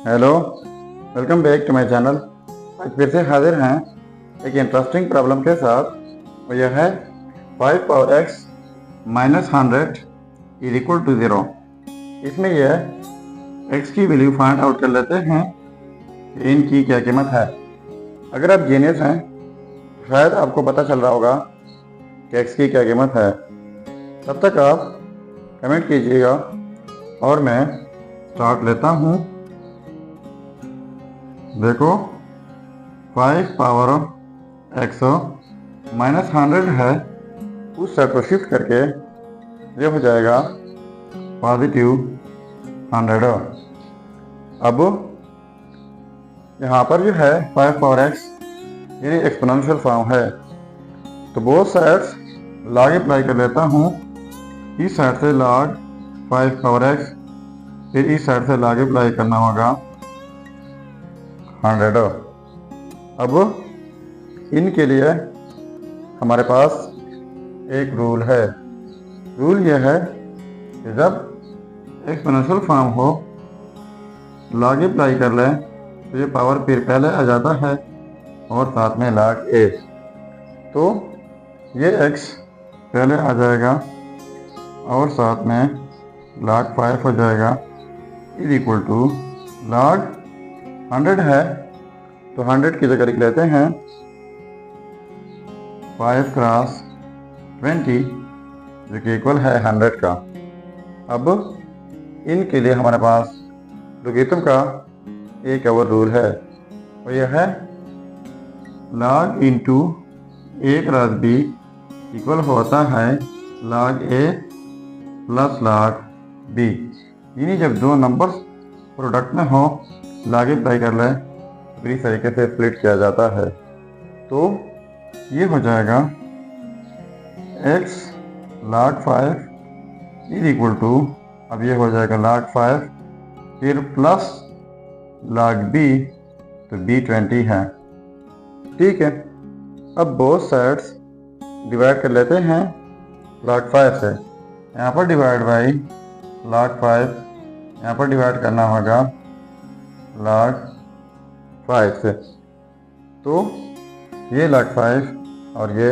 Hello, welcome back to my channel. आज फिर से हाजिर हैं एक इंटरेस्टिंग प्रॉब्लम के साथ। वो यह है 5 power x minus 100 is equal to 0। इसमें यह x की वैल्यू फाइंड आउट कर लेते हैं कि इनकी क्या कीमत है। अगर आप जीनियस हैं तो शायद आपको पता चल रहा होगा कि x की क्या कीमत है। तब तक आप कमेंट कीजिएगा और मैं स्टार्ट लेता हूँ। देखो 5 पावर x माइनस 100 है, उस सेट को शिफ्ट करके ये हो जाएगा पॉजिटिव 100। अब यहाँ पर जो है 5 पावर x यानी एक्सपोनेंशियल फॉर्म है, तो बोथ साइड्स लॉग अप्लाई कर लेता हूँ। इस साइड से लॉग 5 पावर x, फिर इस साइड से लॉग अप्लाई करना होगा 100। अब इनके लिए हमारे पास एक रूल है। रूल यह है कि जब एक्सपोनेंशियल फॉर्म हो लॉग अप्लाई कर लें तो ये पावर फिर पहले आ जाता है और साथ में log a, तो ये x पहले आ जाएगा और साथ में log 5 हो जाएगा इज इक्वल टू log 100 है तो 100 की जगह लिख लेते हैं 5 क्रॉस 20 जो कि इक्वल है 100 का। अब इनके लिए हमारे पास लोगरिथम का एक और रूल है, और यह है log into a cross b equal होता है log a plus log b। यानी जब दो नंबर्स प्रोडक्ट में हो लॉग अप्लाई कर लें तो इस तरीके से स्प्लिट किया जाता है। तो ये हो जाएगा x log 5 is equal to, अब ये हो जाएगा log 5 फिर प्लस log b, तो b 20 है। ठीक है, अब बोथ साइड्स डिवाइड कर लेते हैं log 5 से। यहाँ पर डिवाइड बाई log 5, यहाँ पर डिवाइड करना होगा log 5 से, तो ये log 5 और ये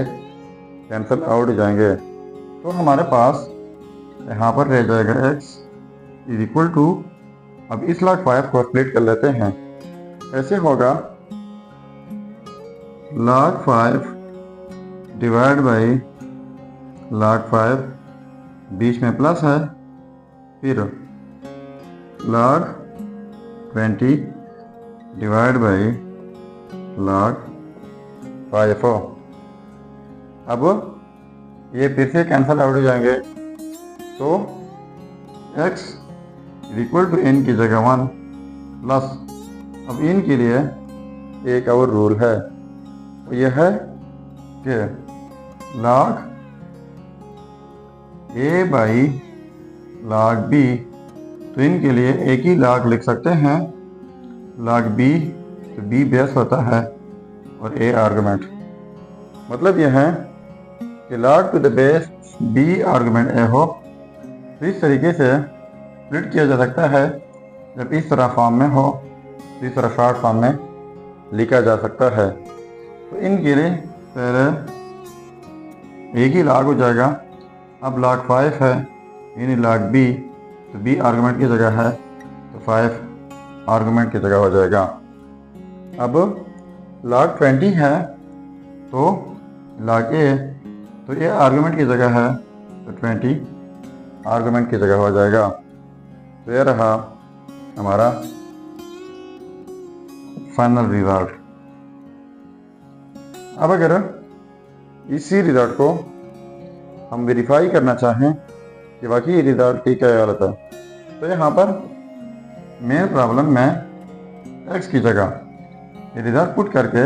कैंसिल आउट हो जाएंगे, तो हमारे पास यहाँ पर रह जाएगा x इज इक्वल टू, अब इस log 5 को स्प्लिट कर लेते हैं। ऐसे होगा log 5 डिवाइड बाई log 5, बीच में प्लस है, फिर log 20 डिवाइड बाई log 5। अब ये फिर से कैंसिल आउट हो जाएंगे, तो x इक्वल टू n की जगह 1 प्लस, अब इन के लिए एक और रूल है, तो यह है कि log a by log b, तो इनके लिए एक ही log लिख सकते हैं log b, तो b बेस होता है और a आर्गुमेंट। मतलब यह है कि log to the base b argument a हो, तो इस तरीके से स्प्लिट किया जा सकता है। जब इस तरह फॉर्म में हो तो इस तरह शॉर्ट फॉर्म में लिखा जा सकता है। तो इनके लिए पहले एक ही log हो जाएगा। अब log 5 है यानी log b, तो b आर्गुमेंट की जगह है तो 5 आर्गुमेंट की जगह हो जाएगा। अब log 20 है तो log a, तो ये आर्गुमेंट की जगह है तो 20 आर्गुमेंट की जगह हो जाएगा। तो ये रहा हमारा फाइनल रिजल्ट। अब अगर इसी रिजल्ट को हम वेरीफाई करना चाहें कि वाकई रिजल्ट ठीक है या गलत है, तो यहाँ पर मेन प्रॉब्लम में x की जगह ये रिजल्ट पुट करके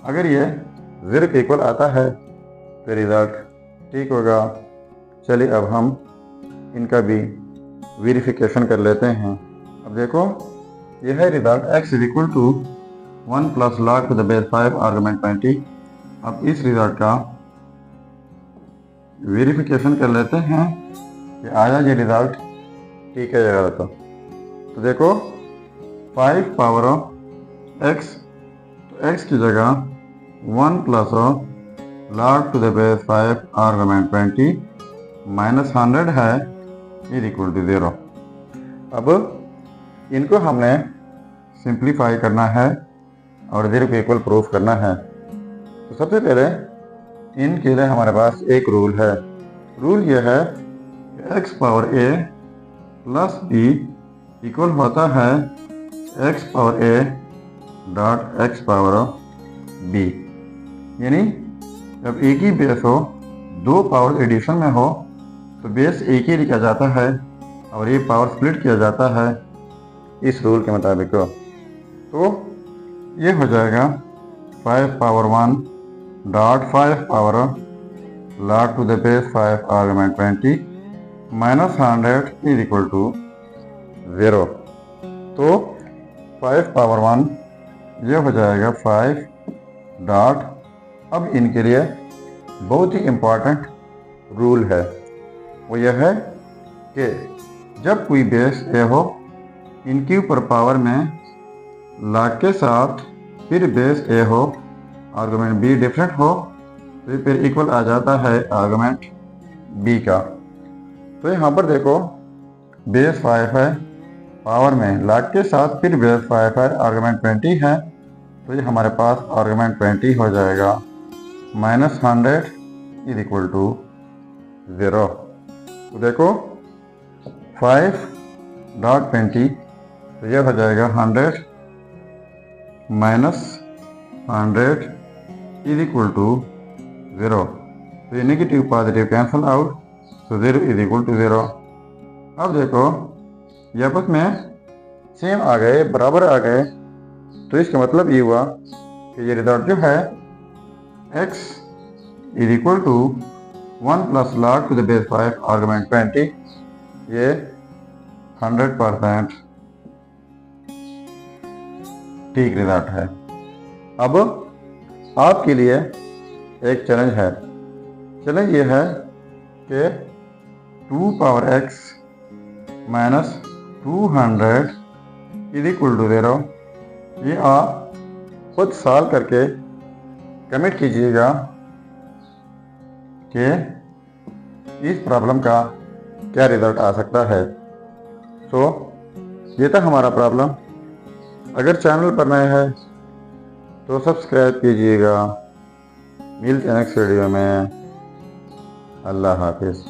अगर ये 0 के इक्वल आता है तो रिजल्ट ठीक होगा। चलिए अब हम इनका भी वेरिफिकेशन कर लेते हैं। अब देखो यह है result x is equal to 1 plus log to the base 5 argument 20। अब इस रिजल्ट का वेरिफिकेशन कर लेते हैं कि आया ये रिजल्ट ठीक है या गलत। तो देखो 5 पावर x, तो x की जगह 1 plus log to the base 5 argument 20 minus 100 है इज इक्वल टू 0। अब इनको हमने सिंप्लीफाई करना है और 0 के इक्वल प्रूफ करना है। तो सबसे पहले इनके लिए हमारे पास एक रूल है। रूल यह है कि x power a plus b equal होता है x power a dot x power b। यानी जब एक ही बेस हो, दो पावर एडिशन में हो, तो बेस एक ही लिखा जाता है और ये पावर स्प्लिट किया जाता है इस रूल के मुताबिक। तो ये हो जाएगा 5 power 1 dot 5 power log to the base 5 argument 20 minus 100 is equal to 0। तो 5 पावर 1 ये हो जाएगा 5 डॉट। अब इनके लिए बहुत ही इम्पोर्टेंट रूल है, वो यह है कि जब कोई बेस ए हो, इनके ऊपर पावर में log के साथ फिर बेस ए हो, आर्गुमेंट बी डिफरेंट हो, तो फिर इक्वल आ जाता है आर्गुमेंट बी का। तो यहाँ पर देखो बेस 5 है, पावर में log के साथ फिर बेस 5 है, आर्गुमेंट 20 है, तो ये हमारे पास आर्गुमेंट 20 हो जाएगा माइनस 100 इज इक्वल टू 0। तो देखो 5 डॉट 20, तो यह हो जाएगा 100 माइनस 100 इज इक्वल टू 0। तो ये नेगेटिव पॉजिटिव कैंसल आउट, तो 0 इज इक्वल टू 0। अब देखो ये आपस में सेम आ गए, बराबर आ गए, तो इसका मतलब ये हुआ कि ये रिजल्ट जो है x is equal to 1 plus log to the base 5 argument 20, ये 100% ठीक रिजल्ट है। अब आपके लिए एक चैलेंज है। चैलेंज ये है कि 2 power x minus 200 is equal to 0। ये आप खुद सॉल्व करके कमेंट कीजिएगा कि इस प्रॉब्लम का क्या रिजल्ट आ सकता है। तो ये था हमारा प्रॉब्लम। अगर चैनल पर नए हैं तो सब्सक्राइब कीजिएगा। मिलते हैं नेक्स्ट वीडियो में। अल्लाह हाफिज़।